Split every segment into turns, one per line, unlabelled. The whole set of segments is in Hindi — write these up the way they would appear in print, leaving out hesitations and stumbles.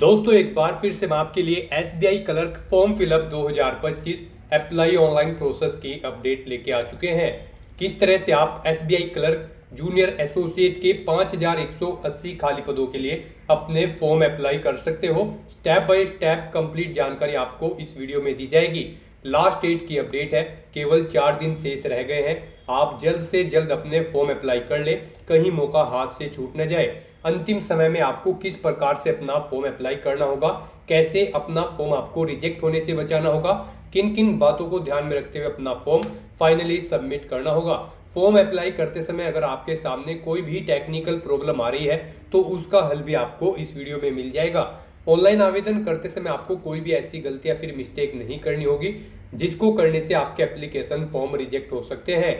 दोस्तों एक बार फिर से मैं आपके लिए SBI clerk form fill up 2025 apply online process की अपडेट लेके आ चुके हैं। किस तरह से आप एसबीआई क्लर्क जूनियर एसोसिएट के 5180 खाली पदों के लिए अपने फॉर्म अप्लाई कर सकते हो, स्टेप बाय स्टेप कंप्लीट जानकारी आपको इस वीडियो में दी जाएगी। लास्ट डेट की अपडेट है, केवल 4 दिन शेष रह गए हैं। आप जल्द से जल्द अपने फॉर्म अप्लाई कर ले, कहीं मौका हाथ से छूट न जाए। अंतिम समय में आपको किस प्रकार से अपना फॉर्म अप्लाई करना होगा, कैसे अपना फॉर्म आपको रिजेक्ट होने से बचाना होगा, किन किन बातों को ध्यान में रखते हुए अपना फॉर्म फाइनली सबमिट करना होगा। फॉर्म अप्लाई करते समय अगर आपके सामने कोई भी टेक्निकल प्रॉब्लम आ रही है तो उसका हल भी आपको इस वीडियो में मिल जाएगा। ऑनलाइन आवेदन करते समय आपको कोई भी ऐसी गलती या फिर मिस्टेक नहीं करनी होगी जिसको करने से आपके एप्लीकेशन फॉर्म रिजेक्ट हो सकते हैं।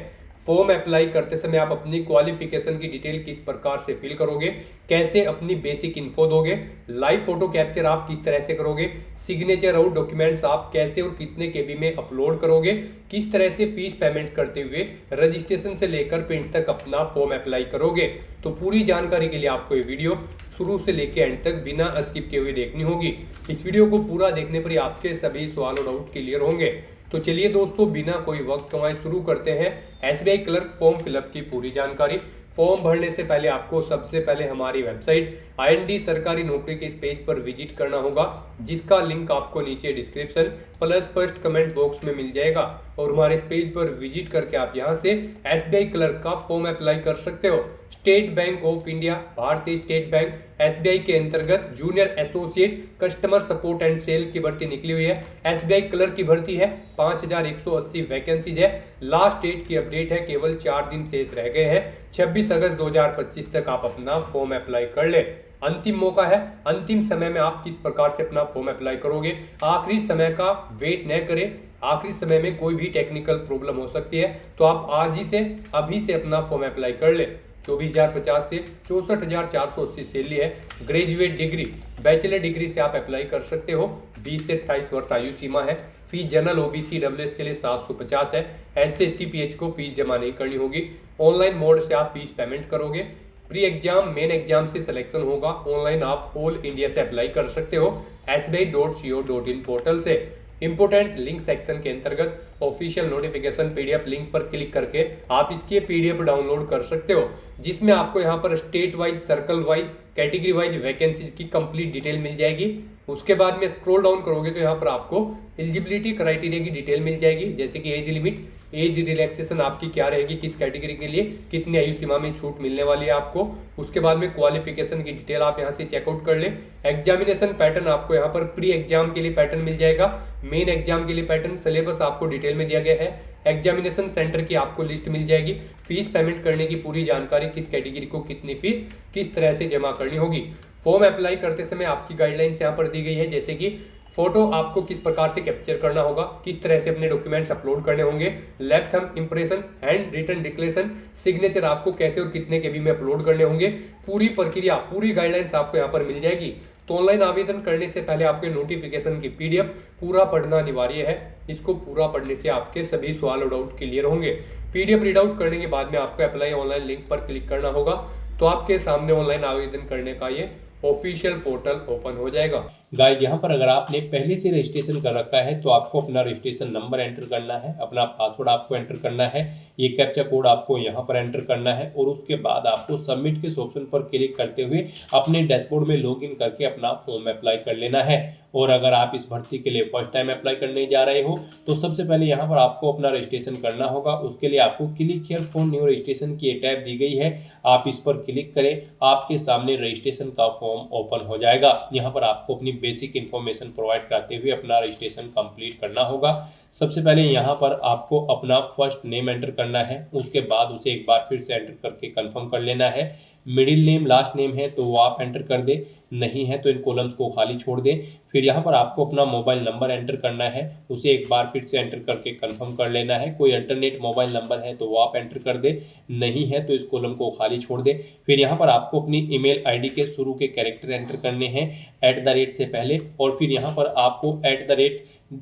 फॉर्म अप्लाई करते समय आप अपनी क्वालिफिकेशन की डिटेल किस प्रकार से फिल करोगे, कैसे अपनी बेसिक इन्फो दोगे, लाइव फोटो कैप्चर आप किस तरह से करोगे, सिग्नेचर और डॉक्यूमेंट्स आप कैसे और कितने केबी में अपलोड करोगे, किस तरह से फीस पेमेंट करते हुए रजिस्ट्रेशन से लेकर प्रिंट तक अपना फॉर्म अप्लाई करोगे। तो पूरी जानकारी के लिए आपको ये वीडियो शुरू से लेकर एंड तक बिना स्किप किए हुए देखनी होगी। इस वीडियो को पूरा देखने पर ही आपके सभी सवाल और डाउट क्लियर होंगे। तो चलिए दोस्तों, बिना कोई वक्त गंवाए शुरू करते हैं एसबीआई क्लर्क फॉर्म फिलअप की पूरी जानकारी। फॉर्म भरने से पहले आपको सबसे पहले हमारी वेबसाइट आईएनडी सरकारी नौकरी के इस पेज पर विजिट करना होगा, जिसका लिंक आपको नीचे description plus first comment box में मिल जाएगा। और हमारे इस पेज पर विजिट करके आप यहां से एसबीआई क्लर्क का फॉर्म अप्लाई कर सकते हो। State Bank of India, Bharatiya State Bank SBI के अंतर्गत junior associate customer support and sale की भर्ती निकली हुई है। एसबीआई क्लर्क की भर्ती है, 5180 वैकेंसीज है। लास्ट डेट की अपडेट है, केवल 4 दिन शेष रह गए हैं। 26 अगस्त 2025 तक आप अपना फॉर्म अप्लाई कर ले। अंतिम मौका है, अंतिम समय में आप किस प्रकार से अपना फॉर्म अप्लाई करोगे। आखिरी समय का वेट न करें, आखिरी समय में कोई भी टेक्निकल प्रॉब्लम हो सकती है, तो आप आज ही से अभी से अपना फॉर्म अप्लाई कर ले। 24,050 से 64,480 सैलरी है। ग्रेजुएट डिग्री, बैचलर डिग्री से आप अप्लाई कर सकते हो। 20 से 28 वर्ष आयु सीमा है। फीस जनरल ओबीसी डब्ल्यूएस के लिए 750 है। एससी एसटी पीएच को फीस जमा नहीं करनी होगी। ऑनलाइन मोड से आप फीस पेमेंट करोगे। प्री एग्जाम मेन एग्जाम से सिलेक्शन होगा। ऑनलाइन आप ऑल इंडिया से अप्लाई कर सकते हो sbi.co.in पोर्टल से। इंपोर्टेंट लिंक सेक्शन के अंतर्गत ऑफिशियल नोटिफिकेशन पीडीएफ लिंक पर क्लिक करके आप इसकी पीडीएफ डाउनलोड कर सकते हो, जिसमें आपको यहाँ पर state wise, circle wise, category wise vacancies की कंप्लीट डिटेल मिल जाएगी। उसके बाद में स्क्रॉल डाउन करोगे तो यहाँ पर आपको एलिजिबिलिटी क्राइटेरिया की डिटेल मिल जाएगी, जैसे कि एज लिमिट, एज रिलैक्सेशन आपकी क्या रहेगी, किस कैटेगरी के लिए कितनी आयु सीमा में छूट मिलने वाली है आपको। उसके बाद में क्वालिफिकेशन की डिटेल आप यहाँ से चेकआउट कर ले। एग्जामिनेशन पैटर्न आपको यहाँ पर प्री एग्जाम के लिए पैटर्न मिल जाएगा, मेन एग्जाम के लिए पैटर्न, सिलेबस आपको डिटेल में दिया गया है। एग्जामिनेशन सेंटर की आपको लिस्ट मिल जाएगी। फीस पेमेंट करने की पूरी जानकारी, किस कैटेगरी को कितनी फीस किस तरह से जमा करनी होगी। फॉर्म अप्लाई करते समय आपकी गाइडलाइंस यहाँ पर दी गई है, जैसे कि फोटो आपको किस प्रकार से कैप्चर करना होगा, किस तरह से अपने डॉक्यूमेंट्स अपलोड करने होंगे, left thumb impression, handwritten declaration, signature आपको कैसे और कितने केबी में अपलोड करने होंगे। पूरी प्रक्रिया, पूरी गाइडलाइंस आपको यहाँ पर मिल जाएगी। तो ऑनलाइन आवेदन करने से पहले आपके नोटिफिकेशन की पीडीएफ पूरा पढ़ना अनिवार्य है। इसको पूरा पढ़ने से आपके सभी सवाल और डाउट क्लियर होंगे। पीडीएफ रीड आउट करने के बाद में आपको अप्लाई ऑनलाइन लिंक पर क्लिक करना होगा, तो आपके सामने ऑनलाइन आवेदन करने का ये ऑफिशियल पोर्टल ओपन हो जाएगा।
गाइस, यहाँ पर अगर आपने पहले से रजिस्ट्रेशन कर रखा है तो आपको अपना रजिस्ट्रेशन नंबर एंटर करना है, अपना पासवर्ड आपको एंटर करना है, ये कैप्चा कोड आपको यहाँ पर एंटर करना है और उसके बाद आपको सबमिट के ऑप्शन पर क्लिक करते हुए अपने डैशबोर्ड में लॉगिन करके अपना फॉर्म अप्लाई कर लेना है। और अगर आप इस भर्ती के लिए फर्स्ट टाइम अप्लाई करने जा रहे हो तो सबसे पहले यहाँ पर आपको अपना रजिस्ट्रेशन करना होगा। उसके लिए आपको click here for new registration की टैब दी गई है, आप इस पर क्लिक करें, आपके सामने रजिस्ट्रेशन का फॉर्म ओपन हो जाएगा। यहाँ पर आपको अपनी बेसिक इन्फॉर्मेशन प्रोवाइड कराते हुए अपना रजिस्ट्रेशन कंप्लीट करना होगा। सबसे पहले यहाँ पर आपको अपना फर्स्ट नेम एंटर करना है, उसके बाद उसे एक बार फिर से एंटर करके कंफर्म कर लेना है। मिडिल नेम, लास्ट नेम है तो वो आप एंटर कर दे, नहीं है तो इन कॉलम्स को खाली छोड़ दें। फिर यहाँ पर आपको अपना मोबाइल नंबर एंटर करना है, उसे एक बार फिर से एंटर करके कंफर्म कर लेना है। कोई अल्टरनेट मोबाइल नंबर है तो वो आप एंटर कर दे, नहीं है तो इस कॉलम को खाली छोड़ दे। फिर यहाँ पर आपको अपनी ईमेल आईडी के शुरू के कैरेक्टर एंटर करने हैं @ से पहले, और फिर यहाँ पर आपको @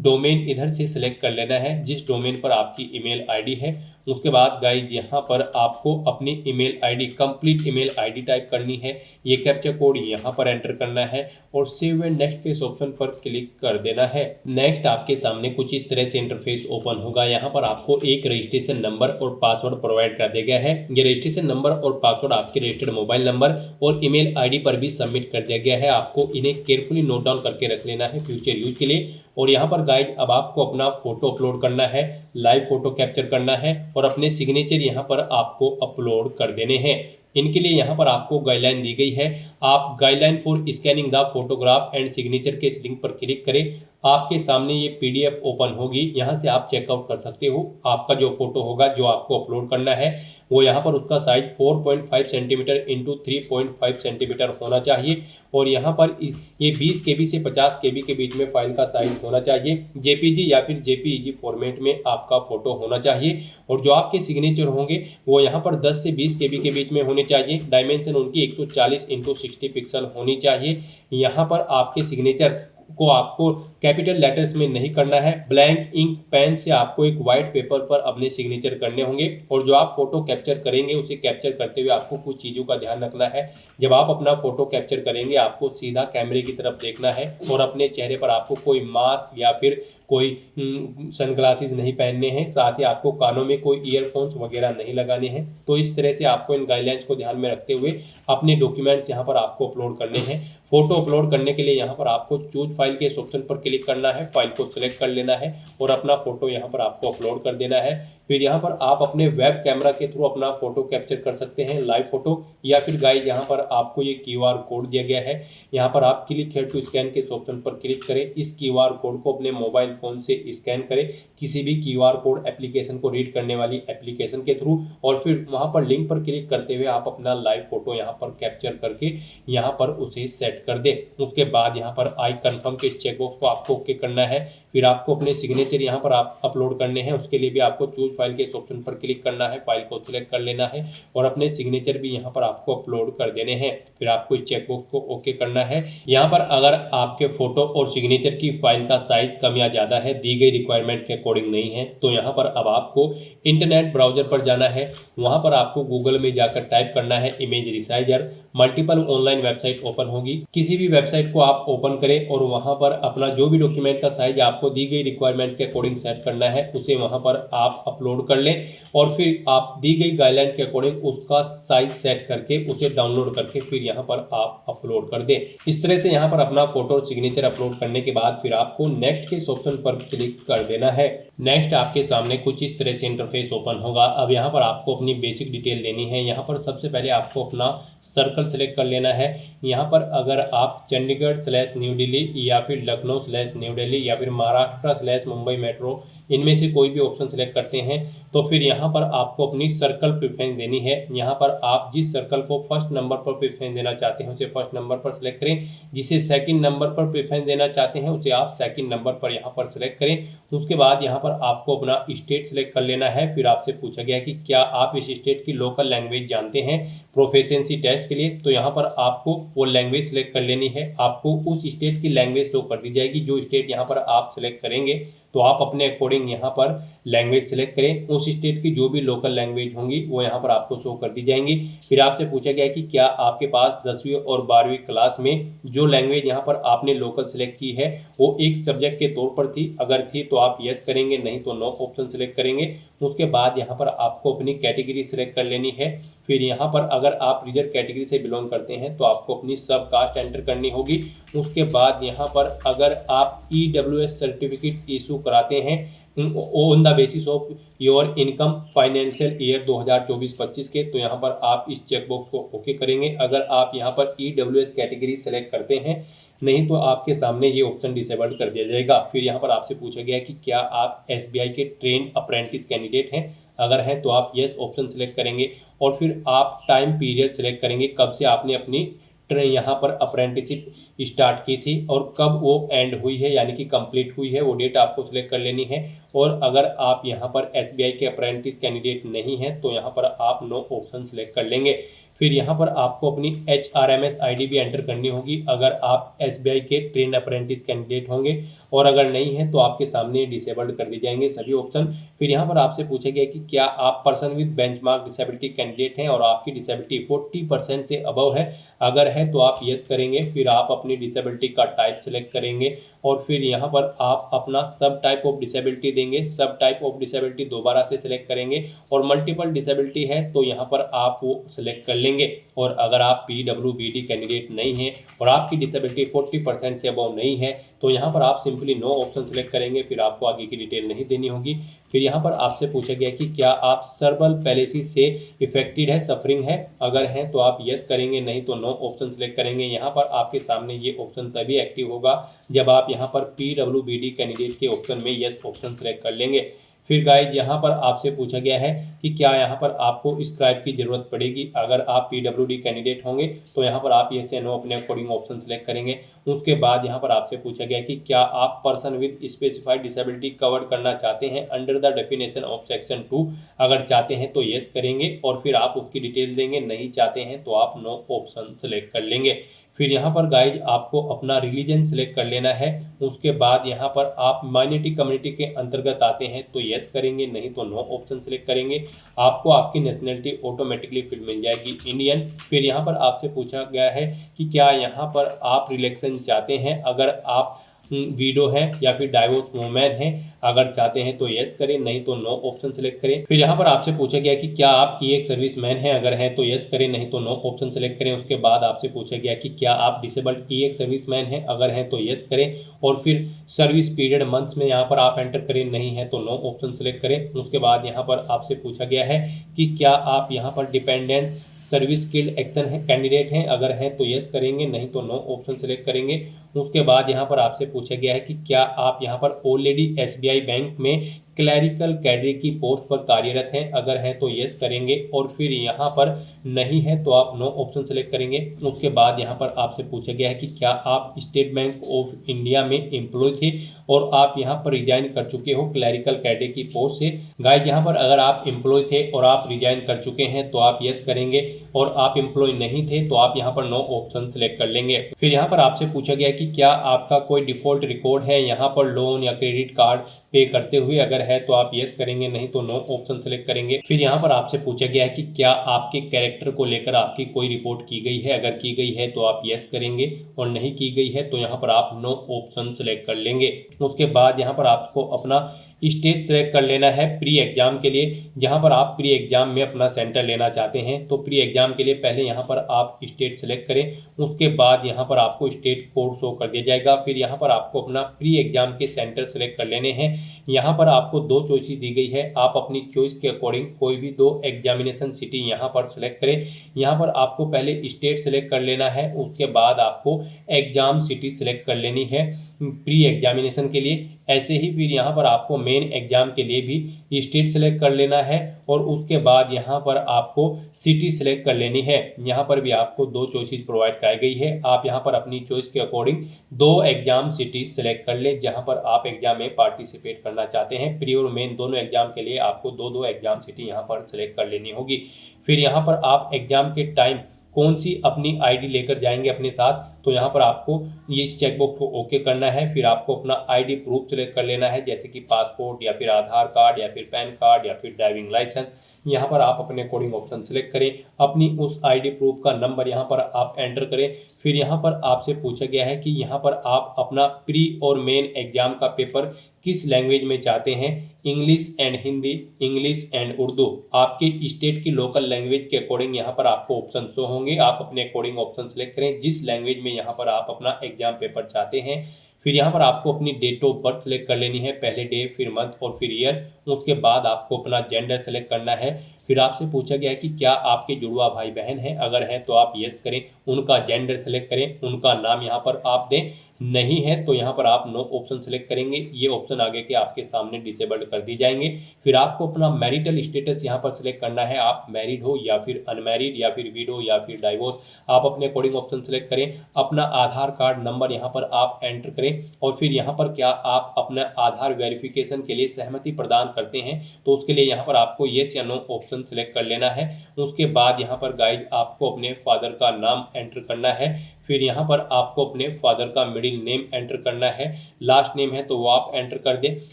डोमेन इधर से सिलेक्ट कर लेना है, जिस डोमेन पर आपकी ईमेल आईडी है उसके बाद गाइज यहाँ पर आपको अपनी email ID, complete email ID type करनी है, ये कैप्चा कोड यहाँ पर एंटर करना है और सेव एंड नेक्स्ट के इस ऑप्शन पर क्लिक कर देना है। नेक्स्ट आपके सामने कुछ इस तरह से इंटरफेस ओपन होगा। यहाँ पर आपको एक रजिस्ट्रेशन नंबर और पासवर्ड प्रोवाइड कर दिया गया है। ये रजिस्ट्रेशन नंबर और पासवर्ड आपके रजिस्टर्ड मोबाइल नंबर और ईमेल आईडी पर भी सबमिट कर दिया गया है। आपको इन्हें केयरफुली नोट डाउन करके रख लेना है फ्यूचर यूज के लिए। और यहाँ पर गाइज अब आपको अपना फोटो अपलोड करना है, लाइव फोटो कैप्चर करना है और अपने सिग्नेचर यहाँ पर आपको अपलोड कर देने हैं। इनके लिए यहाँ पर आपको गाइडलाइन दी गई है। आप guideline for scanning the photograph and signature के इस लिंक पर क्लिक करें। आपके सामने ये पीडीएफ ओपन होगी, यहाँ से आप चेकआउट कर सकते हो। आपका जो फोटो होगा जो आपको अपलोड करना है वो यहाँ पर उसका साइज 4.5 सेंटीमीटर इंटू 3.5 सेंटीमीटर होना चाहिए और यहाँ पर ये 20 KB से 50 KB के बीच में फाइल का साइज होना चाहिए। जेपीजी या फिर जेपीईजी फॉर्मेट में आपका फोटो होना चाहिए और जो आपके सिग्नेचर होंगे वो यहाँ पर 10 से 20 KB के बीच में होने चाहिए। डायमेंशन उनकी 140 इंटू 60 पिक्सल होनी चाहिए। यहाँ पर आपके सिग्नेचर को आपको कैपिटल लेटर्स में नहीं करना है। ब्लैंक इंक पेन से आपको एक वाइट पेपर पर अपने सिग्नेचर करने होंगे और जो आप फोटो कैप्चर करेंगे उसे कैप्चर करते हुए आपको कुछ चीज़ों का ध्यान रखना है। जब आप अपना फोटो कैप्चर करेंगे आपको सीधा कैमरे की तरफ देखना है और अपने चेहरे पर आपको कोई मास्क या फिर कोई सनग्लासेस नहीं पहनने हैं। साथ ही आपको कानों में कोई ईयरफोन्स वगैरह नहीं लगाने हैं। तो इस तरह से आपको इन गाइडलाइंस को ध्यान में रखते हुए अपने डॉक्यूमेंट्स यहाँ पर आपको अपलोड करने हैं। फोटो अपलोड करने के लिए यहाँ पर आपको चूज फाइल के इस ऑप्शन पर क्लिक करना है, फाइल को सिलेक्ट कर लेना है और अपना फोटो यहाँ पर आपको अपलोड कर देना है। फिर यहाँ पर आप अपने वेब कैमरा के थ्रू अपना फोटो कैप्चर कर सकते हैं, लाइव फोटो, या फिर गाइस यहाँ पर आपको ये QR कोड दिया गया है। यहाँ पर आप क्लिक हियर टू स्कैन के इस ऑप्शन पर क्लिक करें। इस QR कोड को अपने मोबाइल फोन से स्कैन करें किसी भी QR कोड एप्लीकेशन को रीड करने वाली एप्लीकेशन के थ्रू और फिर वहाँ पर लिंक पर क्लिक करते हुए आप अपना लाइव फोटो यहाँ पर कैप्चर करके यहाँ पर उसे सेट कर दें। उसके बाद यहाँ पर आई कन्फर्म के चेकबॉक्स को आपको ओके करना है। फिर आपको अपने सिग्नेचर यहाँ पर आप अपलोड करने हैं। उसके लिए भी आपको चूज फाइल के इस ऑप्शन पर क्लिक करना है, फाइल को सिलेक्ट कर लेना है और अपने सिग्नेचर भी यहाँ पर आपको अपलोड कर देने हैं। फिर आपको इस चेकबॉक्स को ओके करना है। यहाँ पर अगर आपके फोटो और सिग्नेचर की फाइल का साइज कम या ज़्यादा है, दी गई रिक्वायरमेंट के अकॉर्डिंग नहीं है, तो यहाँ पर अब आपको इंटरनेट ब्राउजर पर जाना है। वहाँ पर आपको गूगल में जाकर टाइप करना है image resizer. Multiple online website open होगी, किसी भी वेबसाइट को आप ओपन करें और वहाँ पर अपना जो भी डॉक्यूमेंट का साइज आपको दी गई रिक्वायरमेंट के अकॉर्डिंग सेट करना है उसे वहाँ पर आप अपलोड कर लें और फिर आप दी गई गाइडलाइन के अकॉर्डिंग उसका साइज सेट करके उसे डाउनलोड करके फिर यहाँ पर आप अपलोड कर दें। इस तरह से यहाँ पर अपना फोटो और सिग्नेचर अपलोड करने के बाद फिर आपको नेक्स्ट के इस ऑप्शन पर क्लिक कर देना है। नेक्स्ट आपके सामने कुछ इस तरह से इंटरफेस ओपन होगा। अब यहाँ पर आपको अपनी बेसिक डिटेल देनी है। यहाँ पर सबसे पहले आपको अपना सर्कल सेलेक्ट कर लेना है। यहाँ पर अगर आप चंडीगढ़ / न्यू दिल्ली या फिर लखनऊ / न्यू दिल्ली या फिर महाराष्ट्र / मुंबई मेट्रो, इनमें से कोई भी ऑप्शन सेलेक्ट करते हैं तो फिर यहाँ पर आपको अपनी सर्कल प्रेफरेंस देनी है। यहाँ पर आप जिस सर्कल को फर्स्ट नंबर पर प्रेफरेंस देना चाहते हैं उसे फर्स्ट नंबर पर सेलेक्ट करें, जिसे सेकंड नंबर पर प्रेफरेंस देना चाहते हैं उसे आप सेकंड नंबर पर यहाँ पर सेलेक्ट करें। उसके बाद यहाँ पर आपको अपना स्टेट सेलेक्ट कर लेना है। फिर आपसे पूछा गया कि क्या आप इस स्टेट की लोकल लैंग्वेज जानते हैं प्रोफिशिएंसी टेस्ट के लिए, तो यहाँ पर आपको वो लैंग्वेज सेलेक्ट कर लेनी है। आपको उस स्टेट की लैंग्वेज शो कर दी जाएगी। जो स्टेट यहाँ पर आप सेलेक्ट करेंगे तो आप अपने अकॉर्डिंग यहाँ पर लैंग्वेज सेलेक्ट करें। उस स्टेट की जो भी लोकल लैंग्वेज होंगी वो यहाँ पर आपको शो कर दी जाएंगी। फिर आपसे पूछा गया कि क्या आपके पास 10वीं और 12वीं क्लास में जो लैंग्वेज यहाँ पर आपने लोकल सेलेक्ट की है वो एक सब्जेक्ट के तौर पर थी। अगर थी तो आप यस करेंगे, नहीं तो नो ऑप्शन सेलेक्ट करेंगे। उसके बाद यहाँ पर आपको अपनी कैटेगरी सेलेक्ट कर लेनी है। फिर यहाँ पर अगर आप रिजर्व कैटेगरी से बिलोंग करते हैं तो आपको अपनी सब कास्ट एंटर करनी होगी। उसके बाद यहाँ पर अगर आप EWS सर्टिफिकेट इशू कराते हैं on the basis of your income financial year 2024-25 के, तो यहाँ पर आप इस चेकबॉक्स को ओके करेंगे। अगर आप यहाँ पर EWS कैटेगरी सेलेक्ट करते हैं, नहीं तो आपके सामने ये ऑप्शन डिसेबल्ड कर दिया जाएगा। फिर यहाँ पर आपसे पूछा गया कि क्या आप SBI के ट्रेन अप्रेंटिस कैंडिडेट हैं, अगर हैं तो आप यस ऑप्शन सेलेक्ट करेंगे और फिर आप टाइम पीरियड सेलेक्ट करेंगे, कब से आपने अपनी यहाँ पर अप्रेंटिसशिप स्टार्ट की थी और कब वो एंड हुई है यानी कि कंप्लीट हुई है, वो डेट आपको सिलेक्ट कर लेनी है। और अगर आप यहाँ पर SBI के अप्रेंटिस कैंडिडेट नहीं हैं तो यहाँ पर आप नो ऑप्शन सेलेक्ट कर लेंगे। फिर यहाँ पर आपको अपनी HRMS ID भी एंटर करनी होगी अगर आप SBI के ट्रेन अप्रेंटिस कैंडिडेट होंगे, और अगर नहीं है तो आपके सामने डिसेबल्ड कर दिए जाएंगे सभी ऑप्शन। फिर यहाँ पर आपसे पूछा गया कि क्या आप person with benchmark disability candidate हैं और आपकी डिसेबिलिटी 40% से अबव है, अगर है तो आप यस करेंगे। फिर आप अपनी डिसेबिलिटी का टाइप सेलेक्ट करेंगे और फिर यहाँ पर आप अपना सब टाइप ऑफ डिसेबिलिटी देंगे। सब टाइप ऑफ डिसेबिलिटी दोबारा से सिलेक्ट करेंगे और मल्टीपल डिसेबिलिटी है तो यहाँ पर आप वो सिलेक्ट कर लेंगे। और अगर आप PWBD कैंडिडेट नहीं हैं और आपकी डिसेबिलिटी 40% से अबव नहीं है तो यहाँ पर आप सिंपली नो ऑप्शन सेलेक्ट करेंगे, फिर आपको आगे की डिटेल नहीं देनी होगी। फिर यहाँ पर आपसे पूछा गया कि क्या आप सर्बल पैलेसी से इफेक्टेड है, सफरिंग है, अगर हैं तो आप यस करेंगे, नहीं तो नो ऑप्शन सेलेक्ट करेंगे। यहाँ पर आपके सामने ये ऑप्शन तभी एक्टिव होगा जब आप यहाँ पर PWBD कैंडिडेट के ऑप्शन में यस ऑप्शन सेलेक्ट कर लेंगे। फिर गाइज यहाँ पर आपसे पूछा गया है कि क्या यहाँ पर आपको स्क्राइब की ज़रूरत पड़ेगी, अगर आप PWD कैंडिडेट होंगे तो यहाँ पर आप यस या नो अपने अकॉर्डिंग ऑप्शन सेलेक्ट करेंगे। उसके बाद यहाँ पर आपसे पूछा गया कि क्या आप person with specified disability cover करना चाहते हैं under the definition of section 2, अगर चाहते हैं तो यस करेंगे और फिर आप उसकी डिटेल देंगे, नहीं चाहते हैं तो आप नो ऑप्शन सेलेक्ट कर लेंगे। फिर यहाँ पर गाइज आपको अपना रिलीजन सेलेक्ट कर लेना है। उसके बाद यहाँ पर आप माइनॉरिटी कम्युनिटी के अंतर्गत आते हैं तो यस करेंगे, नहीं तो नो ऑप्शन सेलेक्ट करेंगे। आपको आपकी नेशनलिटी ऑटोमेटिकली फिर मिल जाएगी इंडियन। फिर यहाँ पर आपसे पूछा गया है कि क्या यहाँ पर आप रिलेक्शन चाहते हैं, अगर आप वीडो है या फिर डाइवोर्स वुमेन है, अगर चाहते हैं तो यस करें, नहीं तो नो ऑप्शन सेलेक्ट करें। फिर यहाँ पर आपसे पूछा गया कि क्या आप एक सर्विस मैन हैं, अगर हैं तो यस करें, नहीं तो नो ऑप्शन सेलेक्ट करें। उसके बाद आपसे पूछा गया कि क्या आप डिसेबल्ड एक सर्विस मैन हैं, अगर हैं तो यस करें और फिर सर्विस पीरियड मंथ्स में यहाँ पर आप एंटर करें, नहीं है तो नो ऑप्शन सेलेक्ट करें। उसके बाद यहाँ पर आपसे पूछा गया है कि क्या आप यहाँ पर डिपेंडेंट सर्विस स्किल्ड एक्शन है कैंडिडेट हैं, अगर हैं तो यस करेंगे, नहीं तो नो ऑप्शन सेलेक्ट करेंगे। उसके बाद यहाँ पर आपसे पूछा गया है कि क्या आप यहाँ पर ऑलरेडी SBI बैंक में क्लैरिकल कैडरे की पोस्ट पर कार्यरत हैं, अगर हैं तो यस करेंगे और फिर यहाँ पर नहीं है तो आप नो ऑप्शन सेलेक्ट करेंगे। उसके बाद यहाँ पर आपसे पूछा गया है कि क्या आप स्टेट बैंक ऑफ इंडिया में एम्प्लॉय थे और आप यहाँ पर रिजाइन कर चुके हो क्लैरिकल कैडरे की पोस्ट से। गाइस यहाँ पर अगर आप एम्प्लॉय थे और आप रिजाइन कर चुके हैं तो आप यस करेंगे और आप एम्प्लॉय नहीं थे तो आप यहाँ पर नो ऑप्शन सेलेक्ट कर लेंगे। फिर यहाँ पर आपसे पूछा गया कि क्या आपका कोई डिफॉल्ट रिकॉर्ड है यहाँ पर लोन या क्रेडिट कार्ड पे करते हुए, अगर है तो आप यस करेंगे, नहीं तो नो ऑप्शन सेलेक्ट करेंगे। फिर यहाँ पर आपसे पूछा गया है कि क्या आपके कैरेक्टर को लेकर आपकी कोई रिपोर्ट की गई है, अगर की गई है तो आप यस करेंगे और नहीं की गई है तो यहाँ पर आप नो ऑप्शन सेलेक्ट कर लेंगे। उसके बाद यहाँ पर आपको अपना स्टेट सेलेक्ट कर लेना है प्री एग्जाम के लिए। जहां पर आप प्री एग्जाम में अपना सेंटर लेना चाहते हैं तो प्री एग्जाम के लिए पहले यहां पर आप स्टेट सेलेक्ट करें, उसके बाद यहां पर आपको स्टेट कोड शो कर दिया जाएगा। फिर यहां पर आपको अपना प्री एग्जाम के सेंटर सेलेक्ट कर लेने हैं। यहाँ पर आपको दो चॉइसेस दी गई है, आप अपनी चॉइस के अकॉर्डिंग कोई भी दो एग्जामिनेशन सिटी यहाँ पर सेलेक्ट करें। यहाँ पर आपको पहले स्टेट सेलेक्ट कर लेना है, उसके बाद आपको एग्जाम सिटी सेलेक्ट कर लेनी है प्री एग्जामिनेशन के लिए। ऐसे ही फिर यहाँ पर आपको मेन एग्जाम के लिए भी स्टेट सेलेक्ट कर लेना है और उसके बाद यहाँ पर आपको सिटी सेलेक्ट कर लेनी है। यहाँ पर भी आपको दो चॉइसेस प्रोवाइड कराई गई है, आप यहाँ पर अपनी चॉइस के अकॉर्डिंग दो एग्जाम सिटी सेलेक्ट कर लें जहाँ पर आप एग्जाम में पार्टिसिपेट करना चाहते हैं। प्री और मेन दोनों एग्जाम के लिए आपको दो दो एग्जाम सिटी यहाँ पर सेलेक्ट कर लेनी होगी। फिर यहाँ पर आप एग्जाम के टाइम कौन सी अपनी आईडी लेकर जाएंगे अपने साथ, तो यहाँ पर आपको ये इस चेकबॉक्स को ओके करना है। फिर आपको अपना आईडी प्रूफ सेलेक्ट कर लेना है, जैसे कि पासपोर्ट या फिर आधार कार्ड या फिर पैन कार्ड या फिर ड्राइविंग लाइसेंस। यहाँ पर आप अपने अकॉर्डिंग ऑप्शन सेलेक्ट करें, अपनी उस आईडी प्रूफ का नंबर यहाँ पर आप एंटर करें। फिर यहाँ पर आपसे पूछा गया है कि यहाँ पर आप अपना प्री और मेन एग्जाम का पेपर किस लैंग्वेज में चाहते हैं, English and Hindi, English and Urdu. आपके स्टेट की लोकल लैंग्वेज के अकॉर्डिंग यहाँ पर आपको ऑप्शन शो होंगे, आप अपने अकॉर्डिंग ऑप्शन सेलेक्ट करें जिस लैंग्वेज में यहाँ पर आप अपना एग्जाम पेपर चाहते हैं। फिर यहाँ पर आपको अपनी डेट ऑफ बर्थ सेलेक्ट कर लेनी है, पहले डे फिर मंथ और फिर ईयर। उसके बाद आपको अपना जेंडर सेलेक्ट करना है। फिर आपसे पूछा गया है कि क्या आपके जुड़वा भाई बहन हैं, अगर हैं तो आप यस करें, उनका जेंडर सेलेक्ट करें, उनका नाम यहाँ पर आप दें, नहीं है तो यहाँ पर आप नो ऑप्शन सेलेक्ट करेंगे, ये ऑप्शन आगे के आपके सामने डिसेबल्ड कर दी जाएंगे। फिर आपको अपना मैरिटल स्टेटस यहाँ पर सिलेक्ट करना है, आप मैरिड हो या फिर अनमैरिड या फिर विडो या फिर डाइवोर्स, आप अपने अकॉर्डिंग ऑप्शन सेलेक्ट करें। अपना आधार कार्ड नंबर यहाँ पर आप एंटर करें और फिर यहाँ पर क्या आप अपना आधार वेरिफिकेशन के लिए सहमति प्रदान करते हैं तो उसके लिए यहाँ पर आपको येस या नो ऑप्शन सेलेक्ट कर लेना है। उसके बाद यहाँ पर गाइज आपको अपने फादर का नाम एंटर करना है, फिर यहाँ पर आपको अपने फादर का मिडिल नेम एंटर करना है, लास्ट नेम है तो वो आप एंटर कर दें।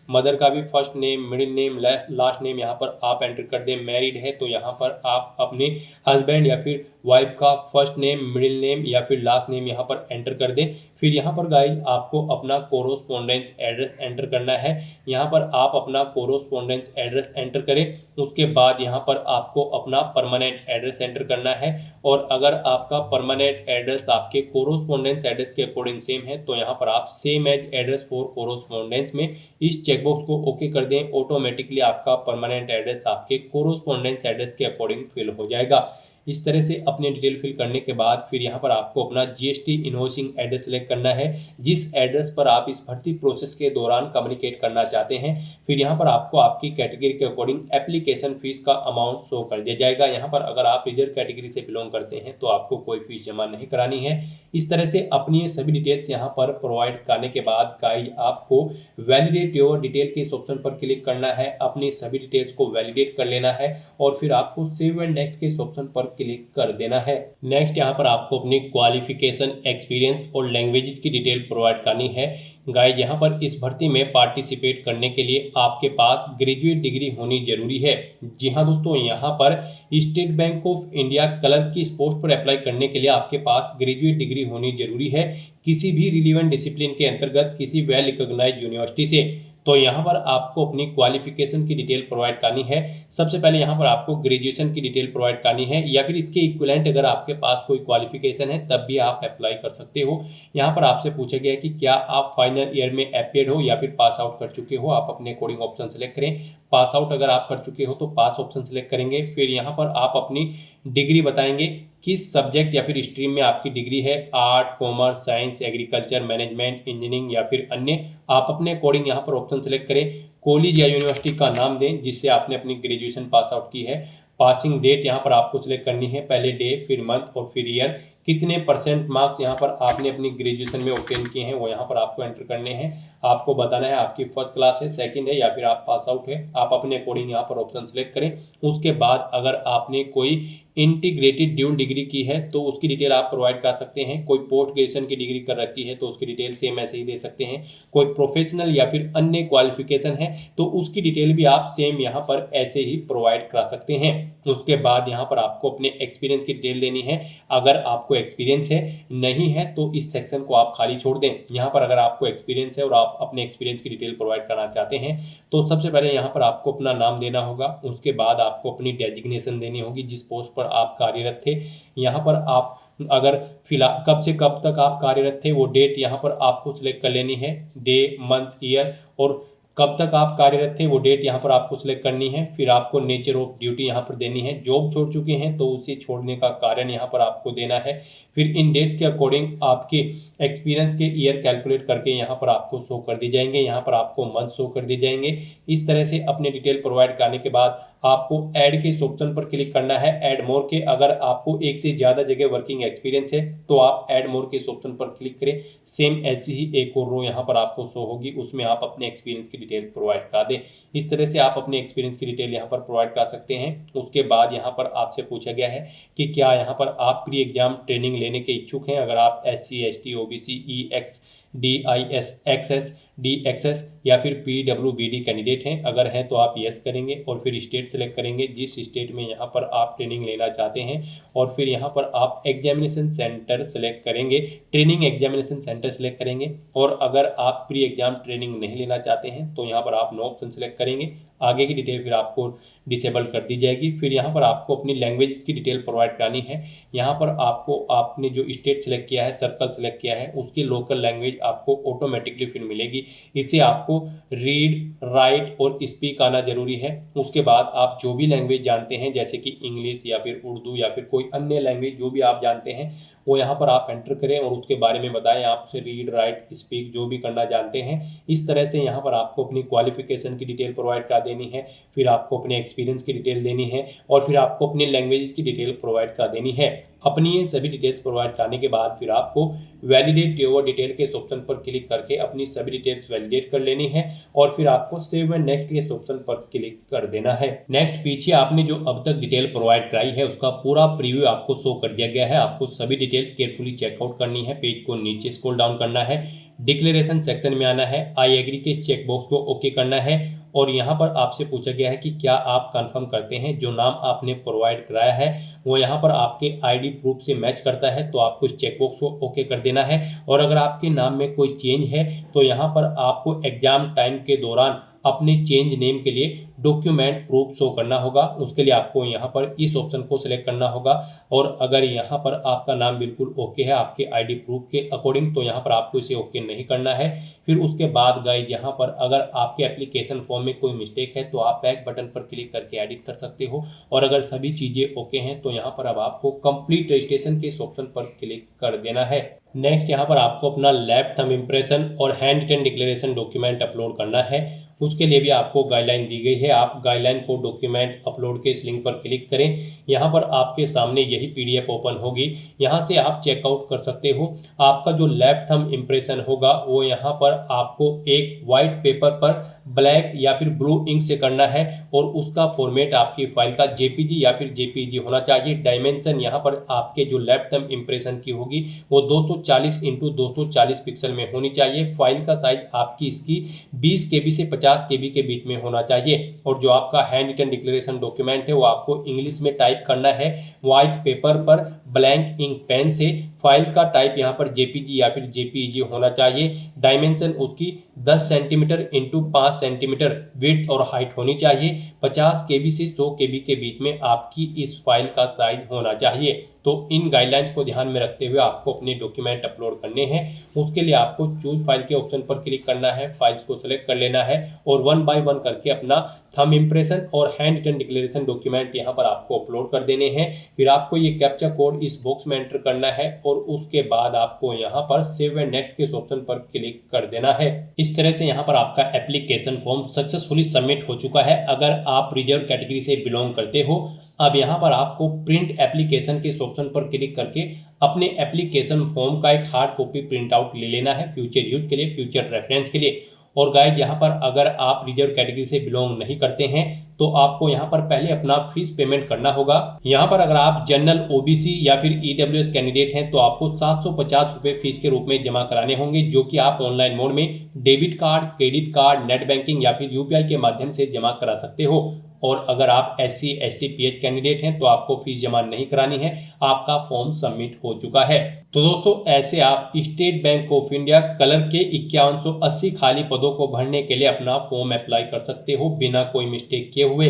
मदर का भी first name, middle name, last name यहाँ पर आप एंटर कर दें। मैरिड है तो यहाँ पर आप अपने हस्बैंड या फिर वाइफ का फर्स्ट नेम, मिडिल नेम या फिर लास्ट नेम यहाँ पर एंटर कर दें। फिर यहाँ पर गाइज आपको अपना कोरोस्पोंडेंस एड्रेस एंटर करना है, यहाँ पर आप अपना कोरोस्पोंडेंस एड्रेस एंटर करें। उसके बाद यहाँ पर आपको अपना परमानेंट एड्रेस एंटर करना है और अगर आपका परमानेंट एड्रेस आपके कोरोस्पोंडेंस एड्रेस के अकॉर्डिंग सेम है तो यहाँ पर आप same as address for correspondence में इस चेकबॉक्स को ओके कर दें। ऑटोमेटिकली आपका परमानेंट एड्रेस आपके कोरोस्पोंडेंस एड्रेस के अकॉर्डिंग फिल हो जाएगा। इस तरह से अपने डिटेल फिल करने के बाद फिर यहाँ पर आपको अपना जीएसटी इनवॉइसिंग एड्रेस सेलेक्ट करना है, जिस एड्रेस पर आप इस भर्ती प्रोसेस के दौरान कम्युनिकेट करना चाहते हैं। फिर यहाँ पर आपको आपकी कैटेगरी के अकॉर्डिंग एप्लीकेशन फीस का अमाउंट शो कर दिया जाएगा। यहाँ पर अगर आप रिजर्व कैटेगरी से बिलोंग करते हैं तो आपको कोई फीस जमा नहीं करानी है। इस तरह से अपनी सभी डिटेल्स यहाँ पर प्रोवाइड करने के बाद गाइस आपको वैलिडेट योर डिटेल के इस ऑप्शन पर क्लिक करना है, अपनी सभी डिटेल्स को वैलिडेट कर लेना है और फिर आपको सेव एंड नेक्स्ट के इस ऑप्शन पर क्लिक कर देना है। नेक्स्ट यहाँ पर आपको अपनी क्वालिफिकेशन, एक्सपीरियंस और लैंग्वेज की डिटेल प्रोवाइड करनी है। गाइस यहाँ पर इस भर्ती में पार्टिसिपेट करने के लिए आपके पास ग्रेजुएट डिग्री होनी जरूरी है। जी हाँ दोस्तों, यहाँ पर state Bank of India clerk की इस पोस्ट पर अप्लाई करने के लिए आपके पास ग्रेजुएट डिग्री होनी जरूरी है, किसी भी रिलीवेंट डिसिप्लिन के अंतर्गत किसी वेल रिकॉग्नाइज्ड यूनिवर्सिटी से। तो यहाँ पर आपको अपनी क्वालिफिकेशन की डिटेल प्रोवाइड करनी है। सबसे पहले यहाँ पर आपको ग्रेजुएशन की डिटेल प्रोवाइड करनी है या फिर इसके इक्विवेलेंट अगर आपके पास कोई क्वालिफिकेशन है तब भी आप अप्लाई कर सकते हो। यहाँ पर आपसे पूछा गया है कि क्या आप फाइनल ईयर में अपियर्ड हो या फिर पास आउट कर चुके हो, आप अपने अकॉर्डिंग ऑप्शन सेलेक्ट करें। पास आउट अगर आप कर चुके हो तो पास ऑप्शन सेलेक्ट करेंगे। फिर यहाँ पर आप अपनी डिग्री बताएंगे, किस सब्जेक्ट या फिर स्ट्रीम में आपकी डिग्री है, art, commerce, science, agriculture, management, engineering या फिर अन्य। आप अपने अकॉर्डिंग यहाँ पर ऑप्शन सेलेक्ट करें। कॉलेज या यूनिवर्सिटी का नाम दें जिससे आपने अपनी ग्रेजुएशन पास आउट की है। पासिंग डेट यहाँ पर आपको सिलेक्ट करनी है, पहले डे, फिर मंथ और फिर ईयर। कितने परसेंट मार्क्स यहाँ पर आपने अपनी ग्रेजुएशन में ऑब्टेन किए हैं वो यहाँ पर आपको एंटर करने हैं। आपको बताना है आपकी फर्स्ट क्लास है, सेकंड है या फिर आप पास आउट है। आप अपने अकॉर्डिंग यहाँ पर ऑप्शन सेलेक्ट करें। उसके बाद अगर आपने कोई इंटीग्रेटेड ड्यूल डिग्री की है तो उसकी डिटेल आप प्रोवाइड कर सकते हैं। कोई पोस्ट ग्रेजुएशन की डिग्री कर रखी है तो उसकी डिटेल सेम ऐसे ही दे सकते हैं। कोई प्रोफेशनल या फिर अन्य क्वालिफिकेशन है तो उसकी डिटेल भी आप सेम यहाँ पर ऐसे ही प्रोवाइड करा सकते हैं। उसके बाद यहाँ पर आपको अपने एक्सपीरियंस की डिटेल देनी है। अगर आपको एक्सपीरियंस है, नहीं है तो इस सेक्शन को आप खाली छोड़ दें। यहाँ पर अगर आपको एक्सपीरियंस है और आप अपने एक्सपीरियंस की डिटेल प्रोवाइड करना चाहते हैं तो सबसे पहले यहाँ पर आपको अपना नाम देना होगा। उसके बाद आपको अपनी डेजिग्नेशन देनी होगी, जिस पोस्ट पर आप कार्यरत थे। यहाँ पर आप अगर फिलहाल कब से कब तक आप कार्यरत थे वो डेट यहाँ पर आपको सिलेक्ट कर लेनी है, डे, मंथ, ईयर और कब तक आप कार्यरत थे वो डेट यहाँ पर आपको सिलेक्ट करनी है। फिर आपको नेचर ऑफ ड्यूटी यहाँ पर देनी है, जॉब छोड़ चुके हैं तो उसे छोड़ने का कारण यहाँ पर आपको देना है। फिर इन डेट्स के अकॉर्डिंग आपके एक्सपीरियंस के ईयर कैलकुलेट करके यहाँ पर आपको शो कर दी जाएंगे, यहाँ पर आपको मंथ शो कर दी जाएंगे। इस तरह से अपने डिटेल प्रोवाइड करने के बाद आपको ऐड के इस ऑप्शन पर क्लिक करना है, ऐड मोर के। अगर आपको एक से ज़्यादा जगह वर्किंग एक्सपीरियंस है तो आप ऐड मोर के इस ऑप्शन पर क्लिक करें। सेम ऐसी ही एक और रो यहाँ पर आपको शो होगी, उसमें आप अपने एक्सपीरियंस की डिटेल प्रोवाइड करा दें। इस तरह से आप अपने एक्सपीरियंस की डिटेल यहाँ पर प्रोवाइड कर सकते हैं। उसके बाद यहाँ पर आपसे पूछा गया है कि क्या यहाँ पर आप प्री एग्जाम ट्रेनिंग लेने के इच्छुक हैं। अगर आप SC, ST, OBC, EX, DIS, XS, DXS या फिर PWBD कैंडिडेट हैं, अगर हैं तो आप यस करेंगे और फिर स्टेट सेलेक्ट करेंगे जिस स्टेट में यहाँ पर आप ट्रेनिंग लेना चाहते हैं और फिर यहाँ पर आप एग्जामिनेशन सेंटर सेलेक्ट करेंगे, ट्रेनिंग एग्जामिनेशन सेंटर सेलेक्ट करेंगे। और अगर आप प्री एग्जाम ट्रेनिंग नहीं लेना चाहते हैं तो यहाँ पर आप नो ऑप्शन सेलेक्ट करेंगे। आगे की डिटेल फिर आपको डिसेबल कर दी जाएगी। फिर यहाँ पर आपको अपनी लैंग्वेज की डिटेल प्रोवाइड करानी है। यहाँ पर आपको आपने जो स्टेट सेलेक्ट किया है, सर्कल सेलेक्ट किया है, उसकी लोकल लैंग्वेज आपको ऑटोमेटिकली फिर मिलेगी। इसे आपको रीड, राइट और स्पीक आना जरूरी है। उसके बाद आप जो भी लैंग्वेज जानते हैं जैसे कि इंग्लिश या फिर उर्दू या फिर कोई अन्य लैंग्वेज जो भी आप जानते हैं वो यहाँ पर आप एंटर करें और उसके बारे में बताएं। आप उसे रीड, राइट, स्पीक जो भी करना जानते हैं। इस तरह से यहाँ पर आपको अपनी क्वालिफिकेशन की डिटेल प्रोवाइड करा देनी है, फिर आपको अपने एक्सपीरियंस की डिटेल देनी है और फिर आपको अपने लैंग्वेज की डिटेल प्रोवाइड करा देनी है। अपनी ये सभी डिटेल्स प्रोवाइड कराने के बाद फिर आपको वैलिडेट योर डिटेल के इस ऑप्शन पर क्लिक करके अपनी सभी डिटेल्स वैलिडेट कर लेनी है और फिर आपको सेव एंड नेक्स्ट के इस ऑप्शन पर क्लिक कर देना है। नेक्स्ट, पीछे आपने जो अब तक डिटेल प्रोवाइड कराई है उसका पूरा प्रीव्यू आपको शो कर दिया गया है। आपको सभी डिटेल्स केयरफुली चेकआउट करनी है, पेज को नीचे स्क्रॉल डाउन करना है, डिक्लेरेशन सेक्शन में आना है, आई एग्री के चेक बॉक्स को ओके करना है और यहाँ पर आपसे पूछा गया है कि क्या आप कंफर्म करते हैं जो नाम आपने प्रोवाइड कराया है वो यहाँ पर आपके आईडी प्रूफ से मैच करता है, तो आपको इस चेकबॉक्स को ओके कर देना है। और अगर आपके नाम में कोई चेंज है तो यहाँ पर आपको एग्जाम टाइम के दौरान अपने चेंज नेम के लिए डॉक्यूमेंट प्रूफ शो करना होगा। उसके लिए आपको यहाँ पर इस ऑप्शन को सिलेक्ट करना होगा और अगर यहाँ पर आपका नाम बिल्कुल ओके है आपके आईडी प्रूफ के अकॉर्डिंग तो यहाँ पर आपको इसे ओके नहीं करना है। फिर उसके बाद गाइस यहाँ पर अगर आपके एप्लीकेशन फॉर्म में कोई मिस्टेक है तो आप बैक बटन पर क्लिक करके एडिट कर सकते हो और अगर सभी चीज़ें ओके हैं तो यहाँ पर अब आपको कंप्लीट रजिस्ट्रेशन के इस ऑप्शन पर क्लिक कर देना है। नेक्स्ट, यहाँ पर आपको अपना लेफ्ट थंब इम्प्रेशन और handwritten declaration document upload करना है। उसके लिए भी आपको गाइडलाइन दी गई है। आप गाइडलाइन फॉर डॉक्यूमेंट अपलोड के इस लिंक पर क्लिक करें। यहाँ पर आपके सामने यही पीडीएफ ओपन होगी, यहाँ से आप चेकआउट कर सकते हो। आपका जो लेफ्ट थंब इम्प्रेशन होगा वो यहाँ पर आपको एक वाइट पेपर पर ब्लैक या फिर ब्लू इंक से करना है और उसका फॉर्मेट आपकी फाइल का जेपीजी या फिर जेपीजी होना चाहिए। डायमेंशन यहाँ पर आपके जो लेफ्ट थंब इम्प्रेशन की होगी वो 240 × 240 पिक्सल में होनी चाहिए। फाइल का साइज आपकी इसकी 20 KB से 50 KB के बीच में होना चाहिए और जो आपका हैंड रिटन डिक्लेरेशन डॉक्यूमेंट है वो आपको इंग्लिश में टाइप करना है व्हाइट पेपर पर ब्लैंक इंक पेन से। फाइल का टाइप यहाँ पर जेपीजी या फिर जेपीईजी होना चाहिए। डायमेंशन उसकी 10 सेंटीमीटर × 5 सेंटीमीटर विड्थ और हाइट होनी चाहिए। 50 KB से 100 KB के बीच में आपकी इस फाइल का साइज होना चाहिए। तो इन गाइडलाइंस को ध्यान में रखते हुए आपको अपने डॉक्यूमेंट अपलोड करने हैं। उसके लिए आपको चूज फाइल के ऑप्शन पर क्लिक करना है, फाइल्स को सिलेक्ट कर लेना है और 1 बाय 1 करके अपना थंब इम्प्रेशन और हैंड रिटन डिक्लेरेशन डॉक्यूमेंट यहाँ पर आपको अपलोड कर देने हैं। फिर आपको ये कैप्चा कोड इस बॉक्स में एंटर करना है और उसके बाद आपको यहाँ पर सेव एंड नेक्स्ट के ऑप्शन पर क्लिक कर देना है। इस तरह से यहाँ पर आपका एप्लीकेशन फॉर्म सक्सेसफुली सबमिट हो चुका है। अगर आप रिजर्व कैटेगरी से बिलोंग करते हो, अब यहाँ पर आपको प्रिंट एप्लीकेशन के ऑप्शन पर क्लिक करके अपने एप्लीकेशन फॉर्म का एक हार्ड कॉपी प्रिंट आउट ले लेना है फ्यूचर यूज के लिए, फ्यूचर रेफरेंस के लिए। और गाइस यहाँ पर अगर आप रिजर्व कैटेगरी से बिलोंग नहीं करते हैं तो आपको यहाँ पर पहले अपना फीस पेमेंट करना होगा। यहाँ पर अगर आप जनरल, ओबीसी या फिर ईडब्ल्यूएस कैंडिडेट हैं तो आपको 750 रुपये फीस के रूप में जमा कराने होंगे, जो कि आप ऑनलाइन मोड में debit card, credit card, net banking या फिर यूपीआई के माध्यम से जमा करा सकते हो। और अगर आप SC, ST, PH कैंडिडेट हैं तो आपको फीस जमा नहीं करानी है, आपका फॉर्म सबमिट हो चुका है। तो दोस्तों, ऐसे आप state Bank of India colour के 5180 खाली पदों को भरने के लिए अपना फॉर्म अप्लाई कर सकते हो बिना कोई मिस्टेक किए हुए।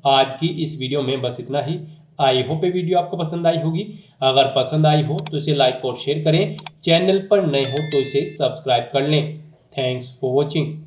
आज की इस वीडियो में बस इतना ही। आई होप ये वीडियो आपको पसंद आई होगी। अगर पसंद आई हो तो इसे लाइक और शेयर करें। चैनल पर नए हो तो इसे सब्सक्राइब कर लें। Thanks for watching.